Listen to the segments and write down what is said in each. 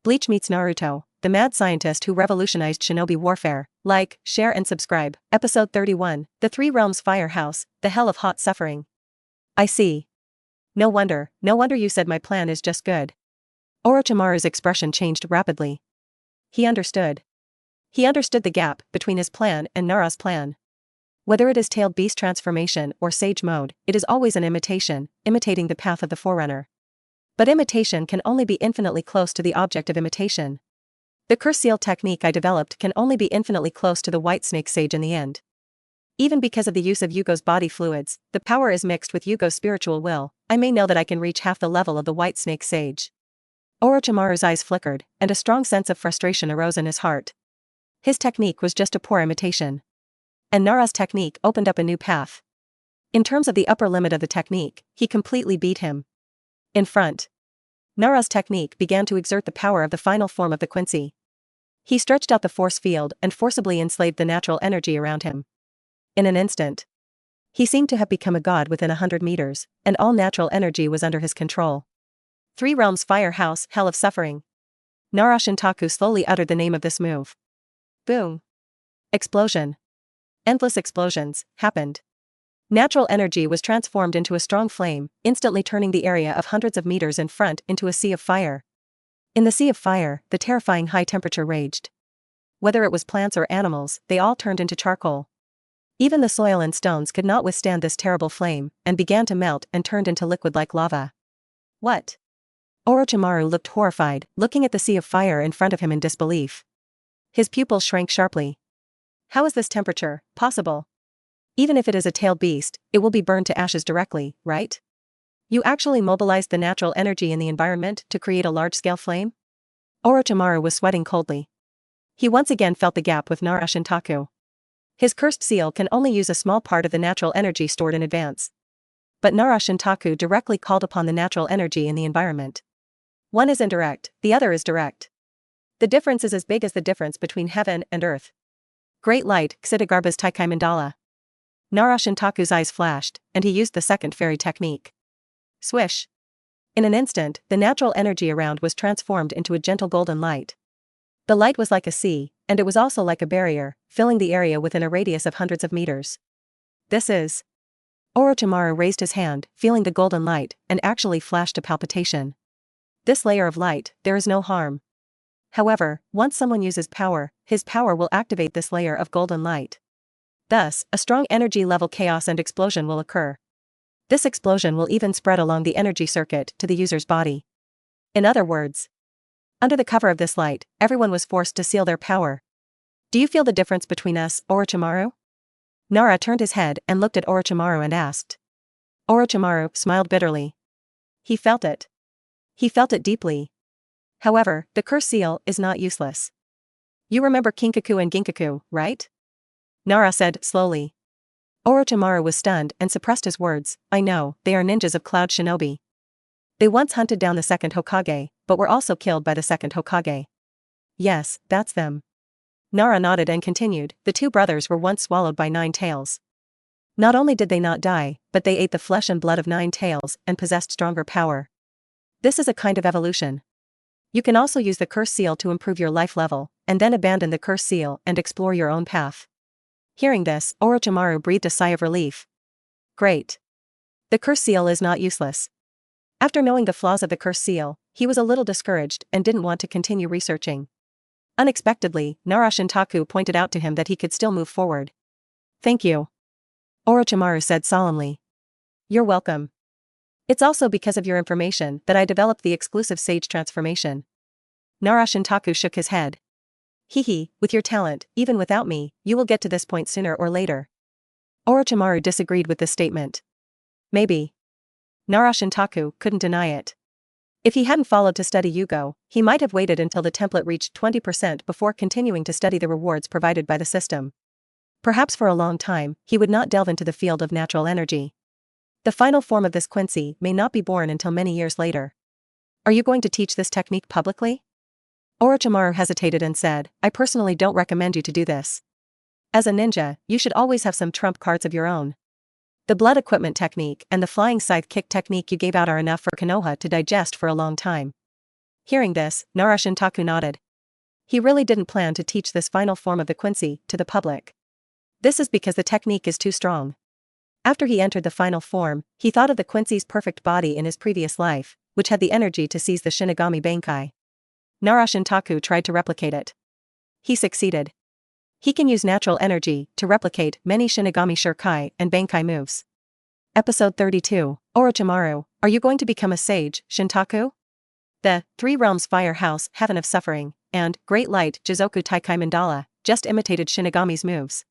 Bleach meets Naruto, the mad scientist who revolutionized shinobi warfare. Like, share and subscribe. Episode 31, The Three Realms Firehouse, the Hell of Hot Suffering. I see. No wonder you said my plan is just good. Orochimaru's expression changed rapidly. He understood. He understood the gap between his plan and Nara's plan. Whether it is tailed beast transformation or sage mode, it is always an imitation, imitating the path of the forerunner. But imitation can only be infinitely close to the object of imitation. The curse seal technique I developed can only be infinitely close to the white snake sage in the end. Even because of the use of Yugo's body fluids, the power is mixed with Yugo's spiritual will, I may know that I can reach half the level of the white snake sage. Orochimaru's eyes flickered, and a strong sense of frustration arose in his heart. His technique was just a poor imitation. And Nara's technique opened up a new path. In terms of the upper limit of the technique, he completely beat him. In front, Nara's technique began to exert the power of the final form of the Quincy. He stretched out the force field and forcibly enslaved the natural energy around him. In an instant, he seemed to have become a god within 100 meters, and all natural energy was under his control. Three Realms Firehouse, Hell of Suffering. Nara Shintaku slowly uttered the name of this move. Boom. Explosion. Endless explosions happened. Natural energy was transformed into a strong flame, instantly turning the area of hundreds of meters in front into a sea of fire. In the sea of fire, the terrifying high temperature raged. Whether it was plants or animals, they all turned into charcoal. Even the soil and stones could not withstand this terrible flame, and began to melt and turned into liquid like lava. What? Orochimaru looked horrified, looking at the sea of fire in front of him in disbelief. His pupils shrank sharply. How is this temperature possible? Even if it is a tailed beast, it will be burned to ashes directly, right? You actually mobilized the natural energy in the environment to create a large-scale flame? Orochimaru was sweating coldly. He once again felt the gap with Nara Shintaku. His cursed seal can only use a small part of the natural energy stored in advance. But Nara Shintaku directly called upon the natural energy in the environment. One is indirect, the other is direct. The difference is as big as the difference between heaven and earth. Great light, Kidō's Taikai Mandala. Nara Shintaku's eyes flashed, and he used the second fairy technique. Swish. In an instant, the natural energy around was transformed into a gentle golden light. The light was like a sea, and it was also like a barrier, filling the area within a radius of hundreds of meters. This is. Orochimaru raised his hand, feeling the golden light, and actually flashed a palpitation. This layer of light, there is no harm. However, once someone uses power, his power will activate this layer of golden light. Thus, a strong energy level chaos and explosion will occur. This explosion will even spread along the energy circuit to the user's body. In other words, under the cover of this light, everyone was forced to seal their power. Do you feel the difference between us, Orochimaru? Nara turned his head and looked at Orochimaru and asked. Orochimaru smiled bitterly. He felt it. He felt it deeply. However, the curse seal is not useless. You remember Kinkaku and Ginkaku, right? Nara said slowly. Orochimaru was stunned and suppressed his words. I know, they are ninjas of Cloud Shinobi. They once hunted down the second Hokage, but were also killed by the second Hokage. Yes, that's them. Nara nodded and continued, the two brothers were once swallowed by 9 tails. Not only did they not die, but they ate the flesh and blood of 9 tails and possessed stronger power. This is a kind of evolution. You can also use the curse seal to improve your life level, and then abandon the curse seal and explore your own path. Hearing this, Orochimaru breathed a sigh of relief. Great. The curse seal is not useless. After knowing the flaws of the curse seal, he was a little discouraged and didn't want to continue researching. Unexpectedly, Nara Shintaku pointed out to him that he could still move forward. Thank you. Orochimaru said solemnly. You're welcome. It's also because of your information that I developed the exclusive sage transformation. Nara Shintaku shook his head. Hehe, with your talent, even without me, you will get to this point sooner or later. Orochimaru disagreed with this statement. Maybe. Nara Shintaku couldn't deny it. If he hadn't followed to study Yugo, he might have waited until the template reached 20% before continuing to study the rewards provided by the system. Perhaps for a long time, he would not delve into the field of natural energy. The final form of this Quincy may not be born until many years later. Are you going to teach this technique publicly? Orochimaru hesitated and said, I personally don't recommend you to do this. As a ninja, you should always have some trump cards of your own. The blood equipment technique and the flying scythe kick technique you gave out are enough for Konoha to digest for a long time. Hearing this, Nara Shintaku nodded. He really didn't plan to teach this final form of the Quincy to the public. This is because the technique is too strong. After he entered the final form, he thought of the Quincy's perfect body in his previous life, which had the energy to seize the Shinigami Bankai. Nara Shintaku tried to replicate it. He succeeded. He can use natural energy to replicate many Shinigami Shurikai and Bankai moves. Episode 32, Orochimaru, are you going to become a sage, Shintaku? The Three Realms Fire House Heaven of Suffering and Great Light Jizoku Taikai Mandala just imitated Shinigami's moves.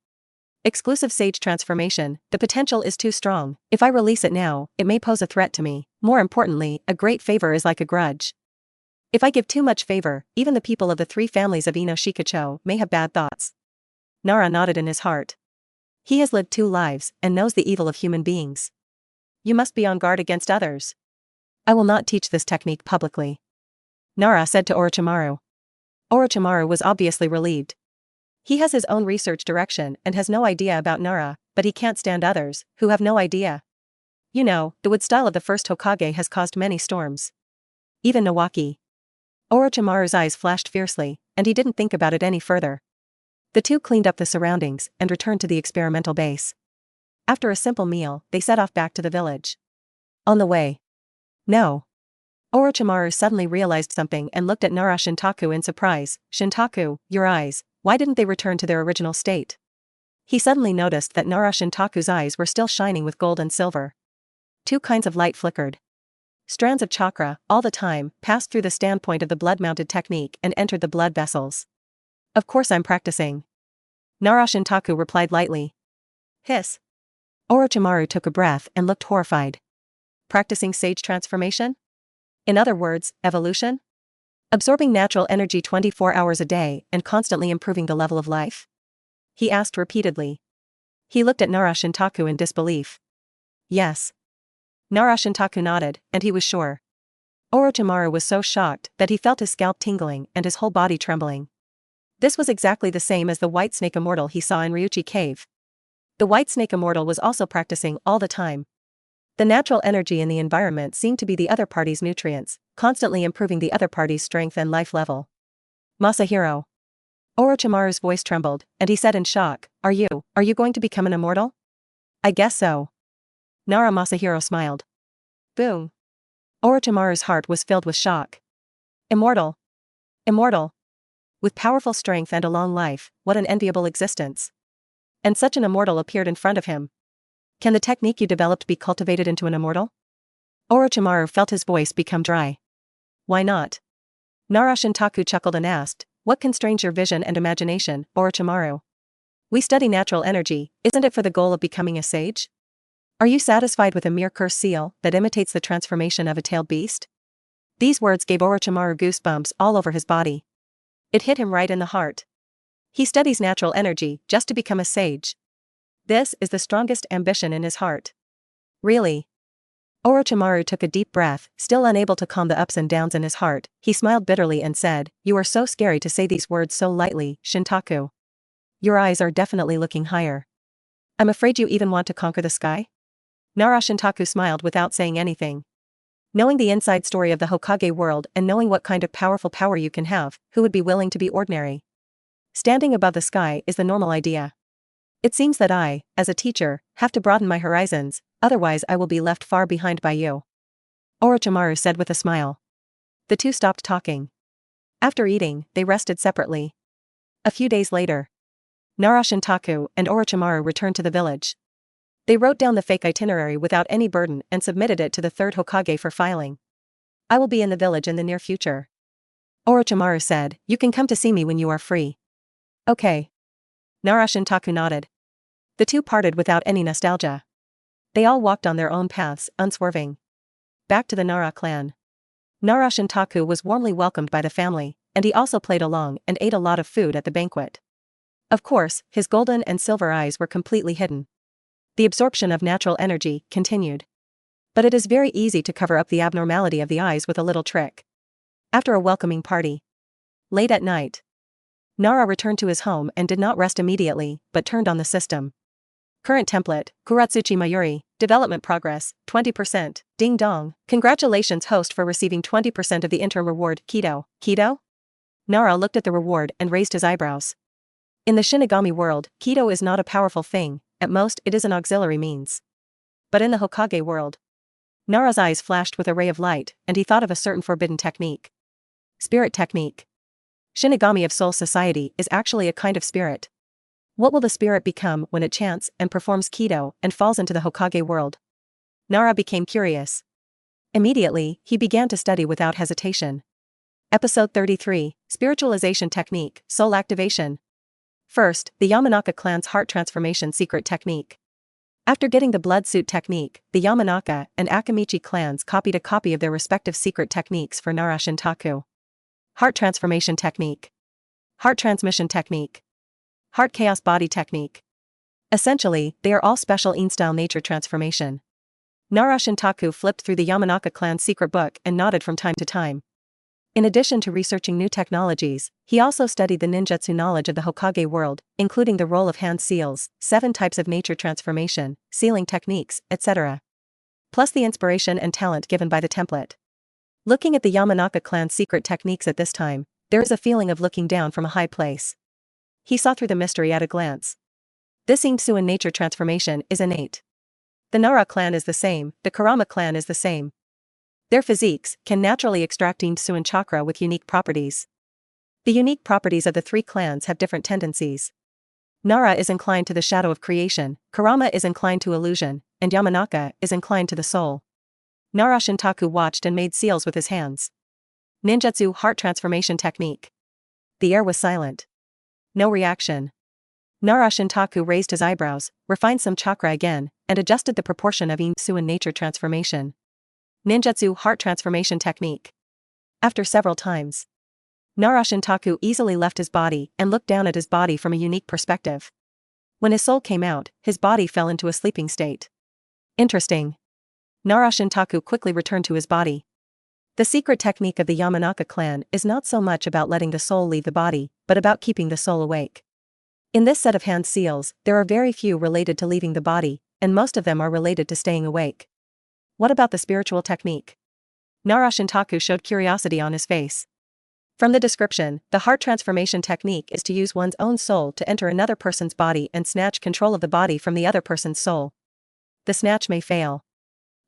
Exclusive sage transformation, the potential is too strong. If I release it now, it may pose a threat to me. More importantly, a great favor is like a grudge. If I give too much favor, even the people of the three families of Ino Shikacho may have bad thoughts. Nara nodded in his heart. He has lived 2 lives and knows the evil of human beings. You must be on guard against others. I will not teach this technique publicly. Nara said to Orochimaru. Orochimaru was obviously relieved. He has his own research direction and has no idea about Nara, but he can't stand others who have no idea. You know, the wood style of the first Hokage has caused many storms. Even Nawaki. Orochimaru's eyes flashed fiercely, and he didn't think about it any further. The two cleaned up the surroundings and returned to the experimental base. After a simple meal, they set off back to the village. On the way. No. Orochimaru suddenly realized something and looked at Nara Shintaku in surprise. Shintaku, your eyes, why didn't they return to their original state? He suddenly noticed that Nara Shintaku's eyes were still shining with gold and silver. 2 kinds of light flickered. Strands of chakra, all the time, passed through the standpoint of the blood-mounted technique and entered the blood vessels. Of course I'm practicing. Nara Shintaku replied lightly. Hiss. Orochimaru took a breath and looked horrified. Practicing sage transformation? In other words, evolution? Absorbing natural energy 24 hours a day and constantly improving the level of life? He asked repeatedly. He looked at Nara Shintaku in disbelief. Yes. Nara Shintaku nodded, and he was sure. Orochimaru was so shocked that he felt his scalp tingling and his whole body trembling. This was exactly the same as the White Snake Immortal he saw in Ryuchi Cave. The White Snake Immortal was also practicing all the time. The natural energy in the environment seemed to be the other party's nutrients, constantly improving the other party's strength and life level. Masahiro. Orochimaru's voice trembled, and he said in shock, Are you going to become an immortal? I guess so. Nara Masahiro smiled. Boom. Orochimaru's heart was filled with shock. Immortal. Immortal. With powerful strength and a long life, what an enviable existence. And such an immortal appeared in front of him. Can the technique you developed be cultivated into an immortal? Orochimaru felt his voice become dry. Why not? Nara Shintaku chuckled and asked, What constrains your vision and imagination, Orochimaru? We study natural energy, isn't it for the goal of becoming a sage? Are you satisfied with a mere curse seal that imitates the transformation of a tailed beast? These words gave Orochimaru goosebumps all over his body. It hit him right in the heart. He studies natural energy just to become a sage. This is the strongest ambition in his heart. Really? Orochimaru took a deep breath, still unable to calm the ups and downs in his heart. He smiled bitterly and said, You are so scary to say these words so lightly, Shintaku. Your eyes are definitely looking higher. I'm afraid you even want to conquer the sky? Nara Shintaku smiled without saying anything. Knowing the inside story of the Hokage world and knowing what kind of powerful power you can have, who would be willing to be ordinary? Standing above the sky is the normal idea. It seems that I, as a teacher, have to broaden my horizons, otherwise I will be left far behind by you. Orochimaru said with a smile. The two stopped talking. After eating, they rested separately. A few days later, Nara Shintaku and Orochimaru returned to the village. They wrote down the fake itinerary without any burden and submitted it to the third Hokage for filing. I will be in the village in the near future. Orochimaru said, You can come to see me when you are free. Okay. Nara Shintaku nodded. The two parted without any nostalgia. They all walked on their own paths, unswerving. Back to the Nara clan. Nara Shintaku was warmly welcomed by the family, and he also played along and ate a lot of food at the banquet. Of course, his golden and silver eyes were completely hidden. The absorption of natural energy continued. But it is very easy to cover up the abnormality of the eyes with a little trick. After a welcoming party. Late at night. Nara returned to his home and did not rest immediately, but turned on the system. Current template, Kurotsuchi Mayuri, Development progress, 20%. Ding dong. Congratulations host for receiving 20% of the interim reward, Kidō. Kidō? Nara looked at the reward and raised his eyebrows. In the Shinigami world, Kidō is not a powerful thing, at most it is an auxiliary means. But in the Hokage world, Nara's eyes flashed with a ray of light, and he thought of a certain forbidden technique. Spirit technique. Shinigami of Soul Society is actually a kind of spirit. What will the spirit become when it chants and performs Kidō and falls into the Hokage world? Nara became curious. Immediately, he began to study without hesitation. Episode 33, Spiritualization Technique, Soul Activation. First, the Yamanaka clan's heart transformation secret technique. After getting the blood suit technique, the Yamanaka and Akamichi clans copied a copy of their respective secret techniques for Nara Shintaku. Heart transformation technique. Heart transmission technique. Heart chaos body technique. Essentially, they are all special in-style nature transformation. Nara Shintaku flipped through the Yamanaka clan's secret book and nodded from time to time. In addition to researching new technologies, he also studied the ninjutsu knowledge of the Hokage world, including the role of hand seals, 7 types of nature transformation, sealing techniques, etc. Plus the inspiration and talent given by the template. Looking at the Yamanaka clan's secret techniques at this time, there is a feeling of looking down from a high place. He saw through the mystery at a glance. This Insu in nature transformation is innate. The Nara clan is the same, the Kurama clan is the same. Their physiques can naturally extract Insu and chakra with unique properties. The unique properties of the 3 clans have different tendencies. Nara is inclined to the shadow of creation, Kurama is inclined to illusion, and Yamanaka is inclined to the soul. Nara Shintaku watched and made seals with his hands. Ninjutsu heart transformation technique. The air was silent. No reaction. Nara Shintaku raised his eyebrows, refined some chakra again, and adjusted the proportion of Insu in nature transformation. Ninjutsu heart transformation technique. After several times, Nara Shintaku easily left his body and looked down at his body from a unique perspective. When his soul came out, his body fell into a sleeping state. Interesting. Nara Shintaku quickly returned to his body. The secret technique of the Yamanaka clan is not so much about letting the soul leave the body, but about keeping the soul awake. In this set of hand seals, there are very few related to leaving the body, and most of them are related to staying awake. What about the spiritual technique? Nara Shintaku showed curiosity on his face. From the description, the heart transformation technique is to use one's own soul to enter another person's body and snatch control of the body from the other person's soul. The snatch may fail.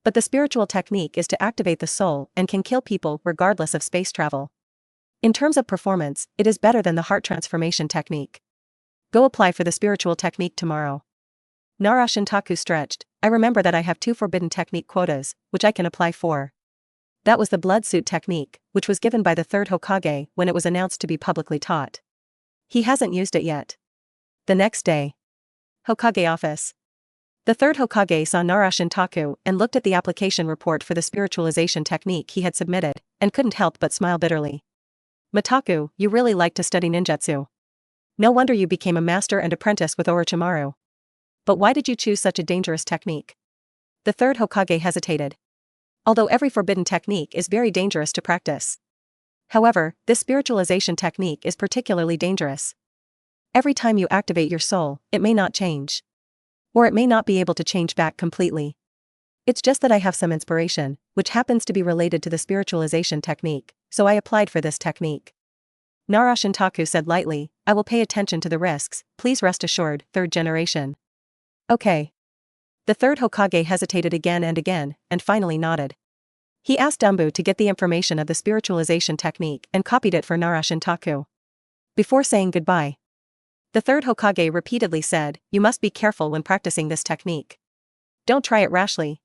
But the spiritual technique is to activate the soul and can kill people regardless of space travel. In terms of performance, it is better than the heart transformation technique. Go apply for the spiritual technique tomorrow. Nara Shintaku stretched. I remember that I have 2 forbidden technique quotas, which I can apply for. That was the blood suit technique, which was given by the 3rd Hokage when it was announced to be publicly taught. He hasn't used it yet. The next day. Hokage office. The 3rd Hokage saw Nara Shintaku and looked at the application report for the spiritualization technique he had submitted, and couldn't help but smile bitterly. Mitaku, you really like to study ninjutsu. No wonder you became a master and apprentice with Orochimaru. But why did you choose such a dangerous technique? The 3rd Hokage hesitated. Although every forbidden technique is very dangerous to practice. However, this spiritualization technique is particularly dangerous. Every time you activate your soul, it may not change. Or it may not be able to change back completely. It's just that I have some inspiration, which happens to be related to the spiritualization technique, so I applied for this technique. Nara Shintaku said lightly, I will pay attention to the risks, please rest assured, 3rd generation. Okay. The 3rd Hokage hesitated again and finally nodded. He asked Dumbu to get the information of the spiritualization technique and copied it for Nara Shintaku. Before saying goodbye, the 3rd Hokage repeatedly said, you must be careful when practicing this technique. Don't try it rashly.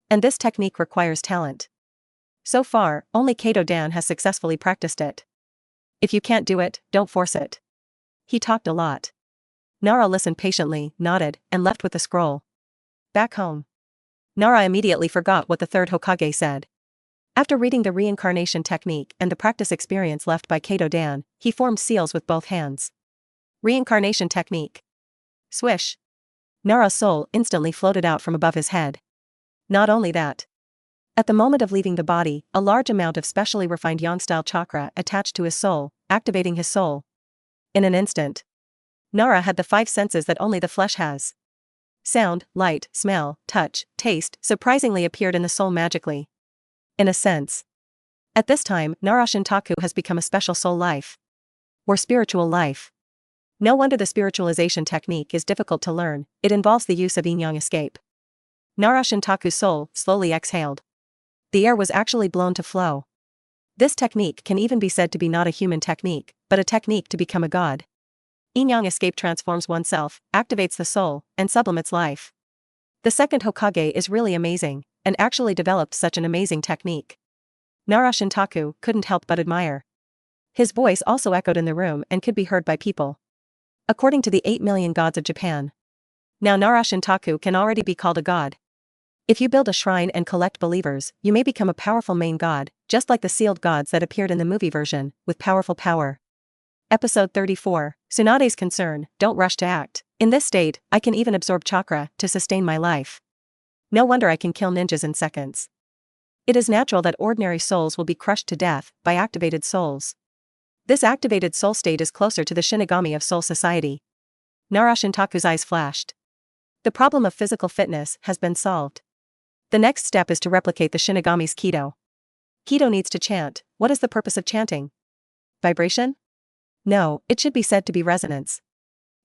And this technique requires talent. So far, only Kidō has successfully practiced it. If you can't do it, don't force it. He talked a lot. Nara listened patiently, nodded, and left with the scroll. Back home. Nara immediately forgot what the 3rd Hokage said. After reading the reincarnation technique and the practice experience left by Kidō, he formed seals with both hands. Reincarnation technique. Swish. Nara's soul instantly floated out from above his head. Not only that. At the moment of leaving the body, a large amount of specially refined yang-style chakra attached to his soul, activating his soul. In an instant. Nara had the 5 senses that only the flesh has. Sound, light, smell, touch, taste surprisingly appeared in the soul magically. In a sense. At this time, Nara Shintaku has become a special soul life. Or spiritual life. No wonder the spiritualization technique is difficult to learn, it involves the use of yin-yang escape. Nara Shintaku's soul slowly exhaled. The air was actually blown to flow. This technique can even be said to be not a human technique, but a technique to become a god. Yin-yang escape transforms oneself, activates the soul, and sublimates life. The second Hokage is really amazing, and actually developed such an amazing technique. Nara Shintaku couldn't help but admire. His voice also echoed in the room and could be heard by people. According to the 8 million gods of Japan. Now Nara Shintaku can already be called a god. If you build a shrine and collect believers, you may become a powerful main god, just like the sealed gods that appeared in the movie version, with powerful power. Episode 34, Tsunade's concern, don't rush to act. In this state, I can even absorb chakra to sustain my life. No wonder I can kill ninjas in seconds. It is natural that ordinary souls will be crushed to death by activated souls. This activated soul state is closer to the Shinigami of Soul Society. Nara Shintaku's eyes flashed. The problem of physical fitness has been solved. The next step is to replicate the Shinigami's Kidō. Kidō needs to chant. What is the purpose of chanting? Vibration? No, it should be said to be resonance.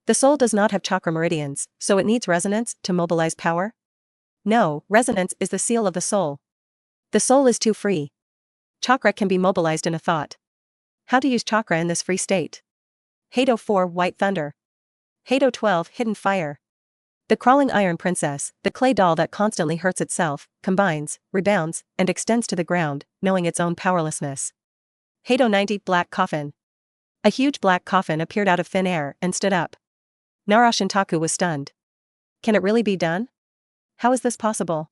The soul does not have chakra meridians, so it needs resonance to mobilize power? No, resonance is the seal of the soul. The soul is too free. Chakra can be mobilized in a thought. How to use chakra in this free state? Hado 4 White Thunder. Hado 12 Hidden Fire. The crawling iron princess, the clay doll that constantly hurts itself, combines, rebounds, and extends to the ground, knowing its own powerlessness. Hado 90 Black Coffin. A huge black coffin appeared out of thin air and stood up. Nara Shintaku was stunned. Can it really be done? How is this possible?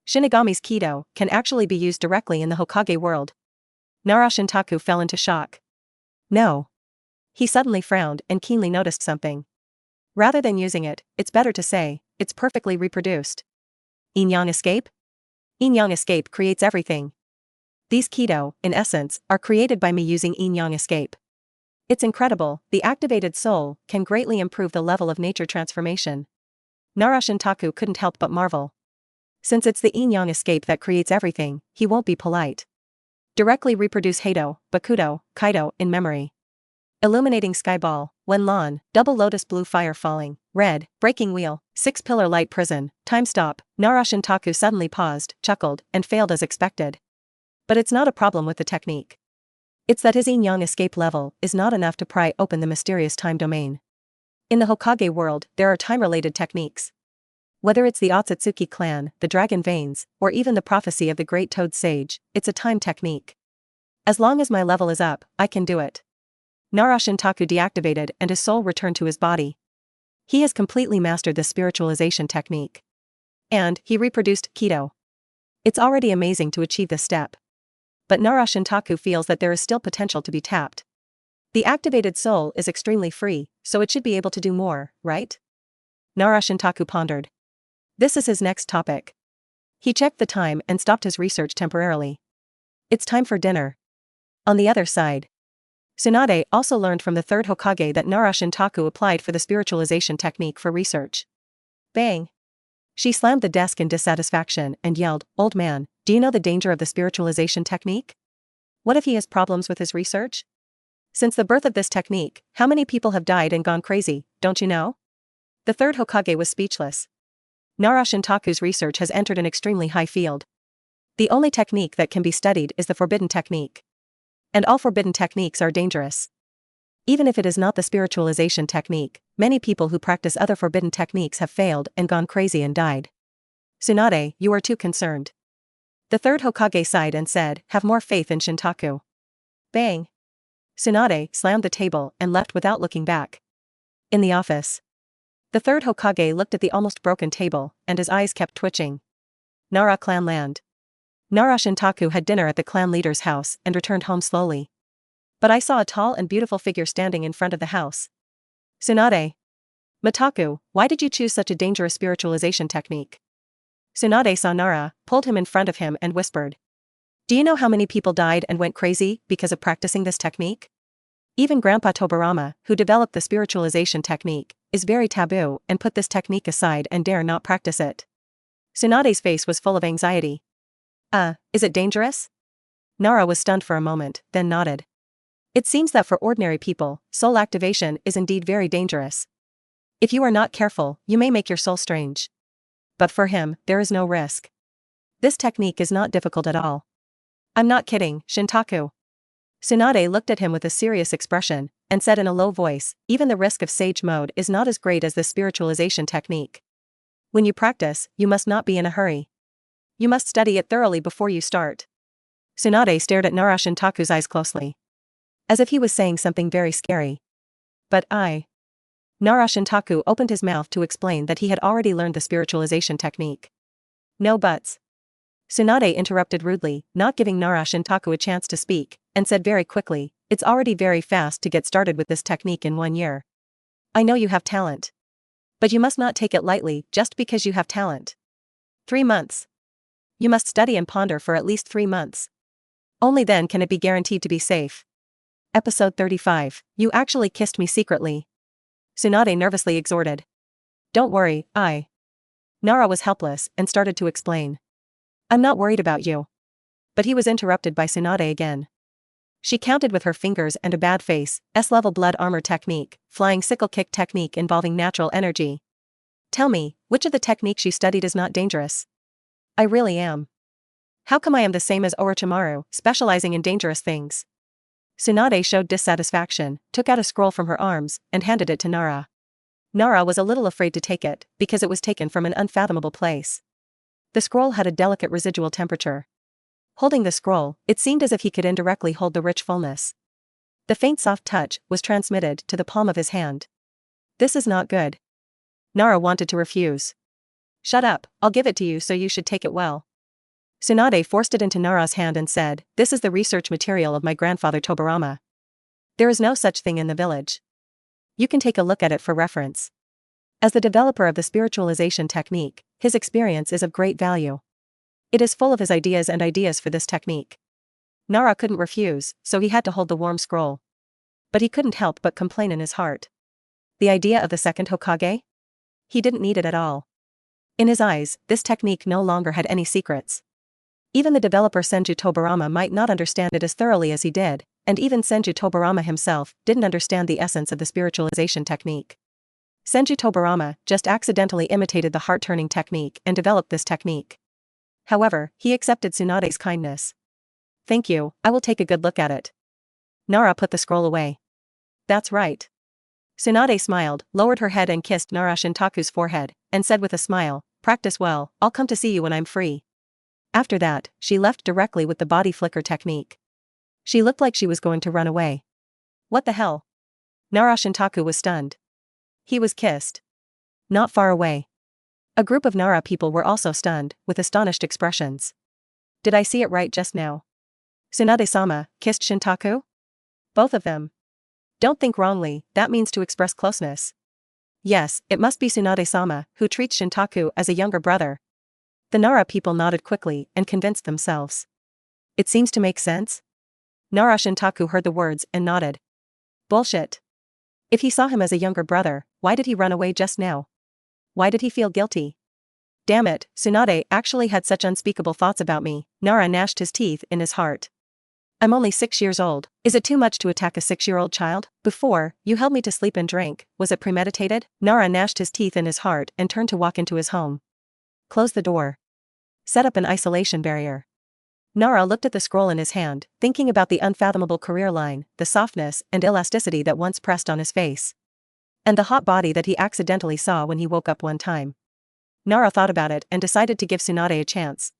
Shinigami's Kidō can actually be used directly in the Hokage world. Nara Shintaku fell into shock. No. He suddenly frowned and keenly noticed something. Rather than using it, it's better to say, it's perfectly reproduced. Yin-yang escape? Yin-yang escape creates everything. These Kidō, in essence, are created by me using yin-yang escape. It's incredible, the activated soul can greatly improve the level of nature transformation. Nara Shintaku couldn't help but marvel. Since it's the yin-yang escape that creates everything, he won't be polite. Directly reproduce Hado, Bakudo, Kaido in memory. Illuminating skyball, Wenlon, double lotus blue fire falling, red, breaking wheel, 6-pillar light prison, time stop. Nara Shintaku suddenly paused, chuckled, and failed as expected. But it's not a problem with the technique. It's that his yin-yang escape level is not enough to pry open the mysterious time domain. In the Hokage world, there are time-related techniques. Whether it's the Otsutsuki clan, the dragon veins, or even the prophecy of the great toad sage, it's a time technique. As long as my level is up, I can do it. Nara Shintaku deactivated and his soul returned to his body. He has completely mastered the spiritualization technique. And he reproduced Kidō. It's already amazing to achieve this step. But Nara Shintaku feels that there is still potential to be tapped. The activated soul is extremely free, so it should be able to do more, right? Nara Shintaku pondered. This is his next topic. He checked the time and stopped his research temporarily. It's time for dinner. On the other side, Tsunade also learned from the third Hokage that Nara Shintaku applied for the spiritualization technique for research. Bang! She slammed the desk in dissatisfaction and yelled, "Old man, do you know the danger of the spiritualization technique? What if he has problems with his research? Since the birth of this technique, how many people have died and gone crazy, don't you know?" The third Hokage was speechless. Nara Shintaku's research has entered an extremely high field. The only technique that can be studied is the forbidden technique. And all forbidden techniques are dangerous. Even if it is not the spiritualization technique, many people who practice other forbidden techniques have failed and gone crazy and died. Tsunade, you are too concerned. The third Hokage sighed and said, have more faith in Shintaku. Bang! Tsunade slammed the table and left without looking back. In the office, the third Hokage looked at the almost broken table, and his eyes kept twitching. Nara clan land. Nara Shintaku had dinner at the clan leader's house and returned home slowly. But I saw a tall and beautiful figure standing in front of the house. Tsunade. Mitaku, why did you choose such a dangerous spiritualization technique? Tsunade saw Nara, pulled him in front of him and whispered. Do you know how many people died and went crazy because of practicing this technique? Even Grandpa Tobirama, who developed the spiritualization technique, is very taboo and put this technique aside and dare not practice it. Tsunade's face was full of anxiety. Is it dangerous? Nara was stunned for a moment, then nodded. It seems that for ordinary people, soul activation is indeed very dangerous. If you are not careful, you may make your soul strange. But for him, there is no risk. This technique is not difficult at all. I'm not kidding, Shintaku. Tsunade looked at him with a serious expression, and said in a low voice, even the risk of sage mode is not as great as the spiritualization technique. When you practice, you must not be in a hurry. You must study it thoroughly before you start. Tsunade stared at Nara Shintaku's eyes closely. As if he was saying something very scary. But Nara Shintaku opened his mouth to explain that he had already learned the spiritualization technique. No buts. Tsunade interrupted rudely, not giving Nara Shintaku a chance to speak, and said very quickly, it's already very fast to get started with this technique in 1 year. I know you have talent. But you must not take it lightly just because you have talent. 3 months. You must study and ponder for at least 3 months. Only then can it be guaranteed to be safe. Episode 35, You Actually Kissed Me Secretly. Tsunade nervously exhorted. Don't worry, Nara was helpless and started to explain. I'm not worried about you. But he was interrupted by Tsunade again. She counted with her fingers and a bad face, S-level blood armor technique, flying sickle kick technique involving natural energy. Tell me, which of the techniques you studied is not dangerous? I really am. How come I am the same as Orochimaru, specializing in dangerous things? Tsunade showed dissatisfaction, took out a scroll from her arms, and handed it to Nara. Nara was a little afraid to take it, because it was taken from an unfathomable place. The scroll had a delicate residual temperature. Holding the scroll, it seemed as if he could indirectly hold the rich fullness. The faint soft touch was transmitted to the palm of his hand. This is not good. Nara wanted to refuse. Shut up, I'll give it to you so you should take it well. Tsunade forced it into Nara's hand and said, this is the research material of my grandfather Tobirama. There is no such thing in the village. You can take a look at it for reference. As the developer of the spiritualization technique, his experience is of great value. It is full of his ideas for this technique. Nara couldn't refuse, so he had to hold the warm scroll. But he couldn't help but complain in his heart. The idea of the second Hokage? He didn't need it at all. In his eyes, this technique no longer had any secrets. Even the developer Senju Tobirama might not understand it as thoroughly as he did, and even Senju Tobirama himself didn't understand the essence of the spiritualization technique. Senju Tobirama just accidentally imitated the heart-turning technique and developed this technique. However, he accepted Tsunade's kindness. Thank you, I will take a good look at it. Nara put the scroll away. That's right. Tsunade smiled, lowered her head and kissed Nara Shintaku's forehead, and said with a smile, practice well, I'll come to see you when I'm free. After that, she left directly with the body flicker technique. She looked like she was going to run away. What the hell? Nara Shintaku was stunned. He was kissed. Not far away. A group of Nara people were also stunned, with astonished expressions. Did I see it right just now? Tsunade-sama kissed Shintaku? Both of them. Don't think wrongly, that means to express closeness. Yes, it must be Tsunade-sama, who treats Shintaku as a younger brother. The Nara people nodded quickly and convinced themselves. It seems to make sense? Nara Shintaku heard the words and nodded. Bullshit. If he saw him as a younger brother, why did he run away just now? Why did he feel guilty? Damn it, Tsunade actually had such unspeakable thoughts about me. Nara gnashed his teeth in his heart. I'm only 6 years old. Is it too much to attack a 6-year-old child? Before, you held me to sleep and drink. Was it premeditated? Nara gnashed his teeth in his heart and turned to walk into his home. Close the door. Set up an isolation barrier. Nara looked at the scroll in his hand, thinking about the unfathomable career line, the softness and elasticity that once pressed on his face. And the hot body that he accidentally saw when he woke up one time. Nara thought about it and decided to give Tsunade a chance.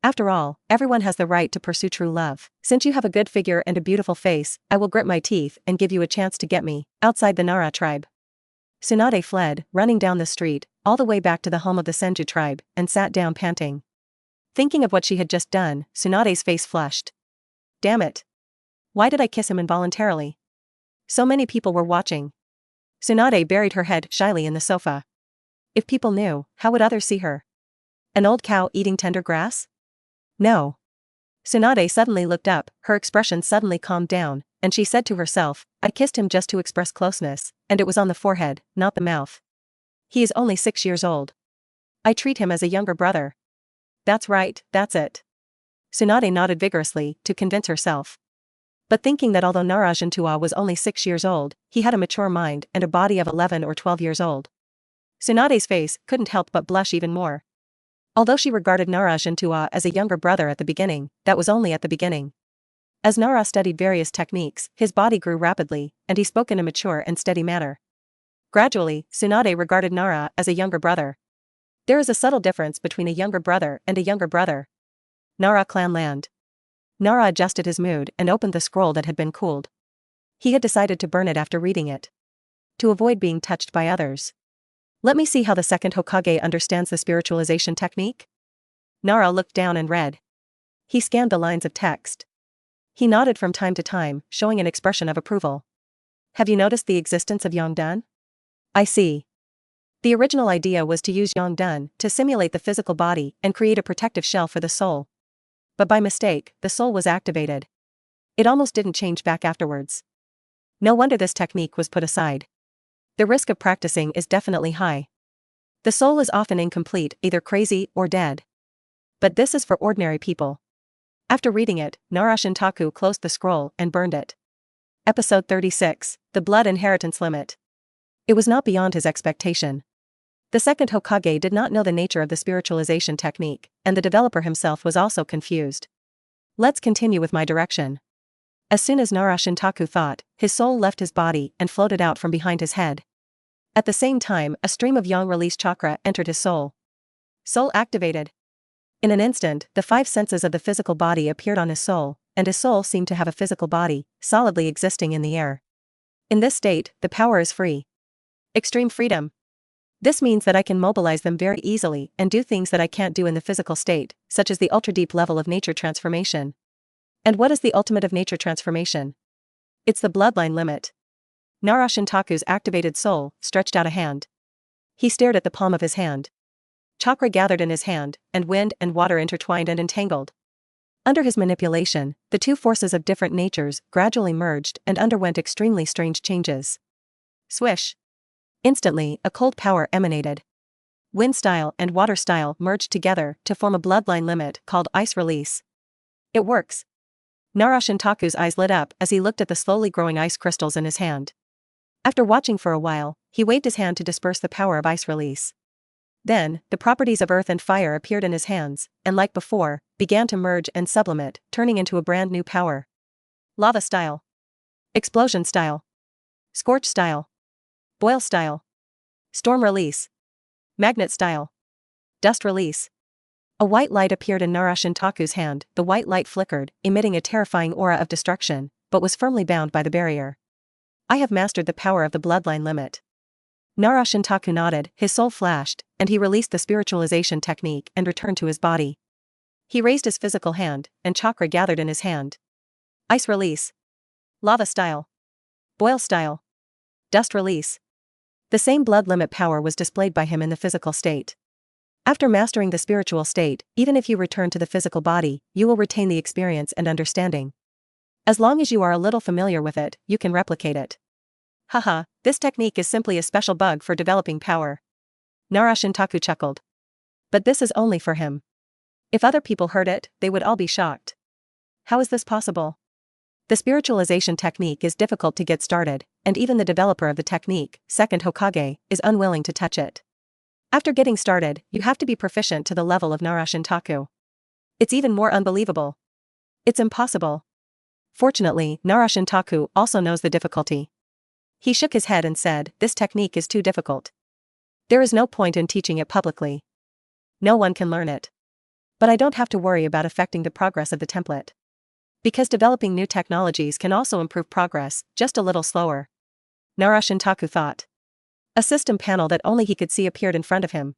After all, everyone has the right to pursue true love. Since you have a good figure and a beautiful face, I will grit my teeth and give you a chance to get me, outside the Nara tribe. Tsunade fled, running down the street, all the way back to the home of the Senju tribe, and sat down panting. Thinking of what she had just done, Tsunade's face flushed. Damn it. Why did I kiss him involuntarily? So many people were watching. Tsunade buried her head shyly in the sofa. If people knew, how would others see her? An old cow eating tender grass? No. Tsunade suddenly looked up, her expression suddenly calmed down, and she said to herself, I kissed him just to express closeness, and it was on the forehead, not the mouth. He is only 6 years old. I treat him as a younger brother. That's right, that's it. Tsunade nodded vigorously, to convince herself. But thinking that although Nara Shintaku was only 6 years old, he had a mature mind and a body of 11 or 12 years old. Tsunade's face couldn't help but blush even more. Although she regarded Nara Shintaku as a younger brother at the beginning, that was only at the beginning. As Nara studied various techniques, his body grew rapidly, and he spoke in a mature and steady manner. Gradually, Tsunade regarded Nara as a younger brother. There is a subtle difference between a younger brother and a younger brother. Nara Clan Land. Nara adjusted his mood and opened the scroll that had been cooled. He had decided to burn it after reading it. To avoid being touched by others. Let me see how the second Hokage understands the spiritualization technique. Nara looked down and read. He scanned the lines of text. He nodded from time to time, showing an expression of approval. Have you noticed the existence of Yongdun? I see. The original idea was to use Yongdun to simulate the physical body and create a protective shell for the soul. But by mistake, the soul was activated. It almost didn't change back afterwards. No wonder this technique was put aside. The risk of practicing is definitely high. The soul is often incomplete, either crazy or dead. But this is for ordinary people. After reading it, Nara Shintaku closed the scroll and burned it. Episode 36, The Blood Inheritance Limit. It was not beyond his expectation. The second Hokage did not know the nature of the spiritualization technique, and the developer himself was also confused. Let's continue with my direction. As soon as Nara Shintaku thought, his soul left his body and floated out from behind his head. At the same time, a stream of yang-release chakra entered his soul. Soul activated. In an instant, the 5 senses of the physical body appeared on his soul, and his soul seemed to have a physical body, solidly existing in the air. In this state, the power is free. Extreme freedom. This means that I can mobilize them very easily and do things that I can't do in the physical state, such as the ultra-deep level of nature transformation. And what is the ultimate of nature transformation? It's the bloodline limit. Nara Shintaku's activated soul stretched out a hand. He stared at the palm of his hand. Chakra gathered in his hand, and wind and water intertwined and entangled. Under his manipulation, the two forces of different natures gradually merged and underwent extremely strange changes. Swish. Instantly, a cold power emanated. Wind style and water style merged together to form a bloodline limit called ice release. It works. Nara Shintaku's eyes lit up as he looked at the slowly growing ice crystals in his hand. After watching for a while, he waved his hand to disperse the power of ice release. Then, the properties of earth and fire appeared in his hands, and like before, began to merge and sublimate, turning into a brand new power. Lava style. Explosion style. Scorch style. Boil style. Storm release. Magnet style. Dust release. A white light appeared in Nara Shintaku's hand. The white light flickered, emitting a terrifying aura of destruction, but was firmly bound by the barrier. I have mastered the power of the bloodline limit. Nara Shintaku nodded, his soul flashed, and he released the spiritualization technique and returned to his body. He raised his physical hand, and chakra gathered in his hand. Ice release. Lava style. Boil style. Dust release. The same blood limit power was displayed by him in the physical state. After mastering the spiritual state, even if you return to the physical body, you will retain the experience and understanding. As long as you are a little familiar with it, you can replicate it. Haha, this technique is simply a special bug for developing power. Nara Shintaku chuckled. But this is only for him. If other people heard it, they would all be shocked. How is this possible? The spiritualization technique is difficult to get started, and even the developer of the technique, second Hokage, is unwilling to touch it. After getting started, you have to be proficient to the level of Nara Shintaku. It's even more unbelievable. It's impossible. Fortunately, Nara Shintaku also knows the difficulty. He shook his head and said, this technique is too difficult. There is no point in teaching it publicly. No one can learn it. But I don't have to worry about affecting the progress of the template. Because developing new technologies can also improve progress, just a little slower. Nara Shintaku thought. A system panel that only he could see appeared in front of him.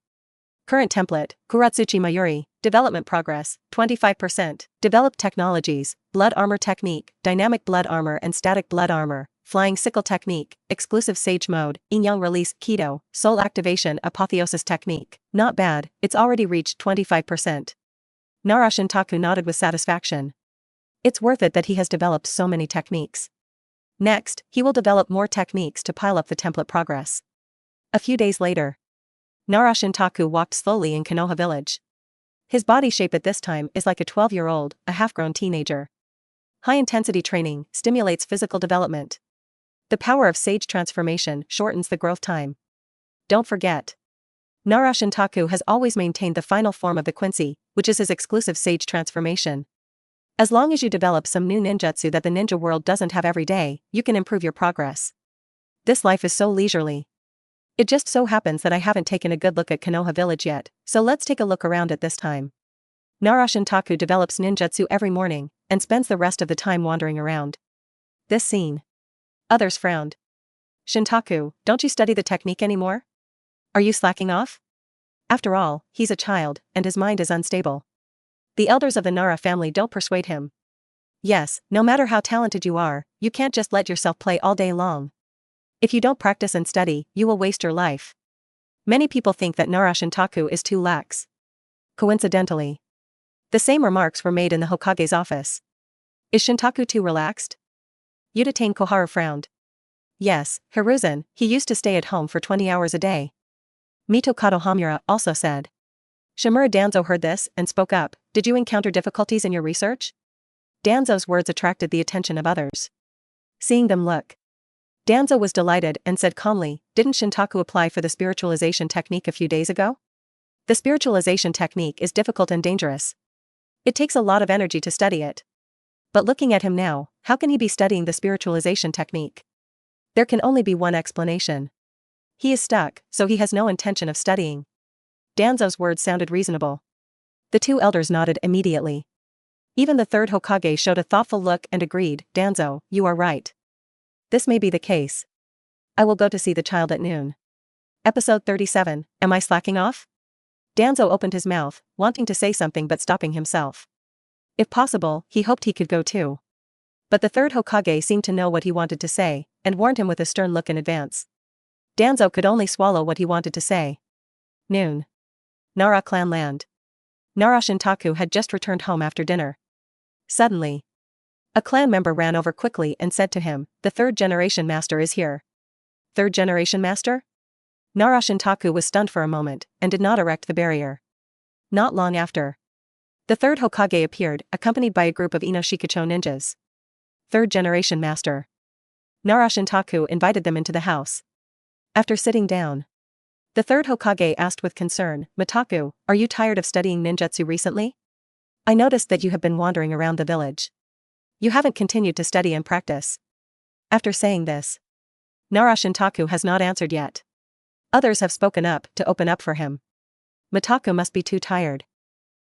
Current template, Kurotsuchi Mayuri, development progress, 25%, developed technologies, blood armor technique, dynamic blood armor and static blood armor, flying sickle technique, exclusive sage mode, yin-yang release, Kidō, soul activation apotheosis technique. Not bad, it's already reached 25%. Nara Shintaku nodded with satisfaction. It's worth it that he has developed so many techniques. Next, he will develop more techniques to pile up the template progress. A few days later, Nara Shintaku walked slowly in Konoha village. His body shape at this time is like a 12-year-old, a half-grown teenager. High-intensity training stimulates physical development. The power of sage transformation shortens the growth time. Don't forget, Nara Shintaku has always maintained the final form of the Quincy, which is his exclusive sage transformation. As long as you develop some new ninjutsu that the ninja world doesn't have every day, you can improve your progress. This life is so leisurely. It just so happens that I haven't taken a good look at Konoha village yet, so let's take a look around at this time. Nara Shintaku develops ninjutsu every morning, and spends the rest of the time wandering around. This scene. Others frowned. Shintaku, don't you study the technique anymore? Are you slacking off? After all, he's a child, and his mind is unstable. The elders of the Nara family don't persuade him. Yes, no matter how talented you are, you can't just let yourself play all day long. If you don't practice and study, you will waste your life. Many people think that Nara Shintaku is too lax. Coincidentally, the same remarks were made in the Hokage's office. Is Shintaku too relaxed? Yudatane Koharu frowned. Yes, Hiruzen, he used to stay at home for 20 hours a day. Mito Kadohamura also said. Shimura Danzo heard this and spoke up. Did you encounter difficulties in your research? Danzo's words attracted the attention of others. Seeing them look, Danzo was delighted and said calmly, didn't Shintaku apply for the spiritualization technique a few days ago? The spiritualization technique is difficult and dangerous. It takes a lot of energy to study it. But looking at him now, how can he be studying the spiritualization technique? There can only be one explanation. He is stuck, so he has no intention of studying. Danzo's words sounded reasonable. The two elders nodded immediately. Even the third Hokage showed a thoughtful look and agreed, Danzo, you are right. This may be the case. I will go to see the child at noon. Episode 37, Am I slacking off? Danzo opened his mouth, wanting to say something but stopping himself. If possible, he hoped he could go too. But the third Hokage seemed to know what he wanted to say, and warned him with a stern look in advance. Danzo could only swallow what he wanted to say. Noon. Nara clan land. Nara Shintaku had just returned home after dinner. Suddenly, a clan member ran over quickly and said to him, the third generation master is here. Third generation master? Nara Shintaku was stunned for a moment, and did not erect the barrier. Not long after, the third Hokage appeared, accompanied by a group of Inoshikacho ninjas. Third generation master. Nara Shintaku invited them into the house. After sitting down, the third Hokage asked with concern, Mitaku, are you tired of studying ninjutsu recently? I noticed that you have been wandering around the village. You haven't continued to study and practice. After saying this, Nara Shintaku has not answered yet. Others have spoken up to open up for him. Mitaku must be too tired.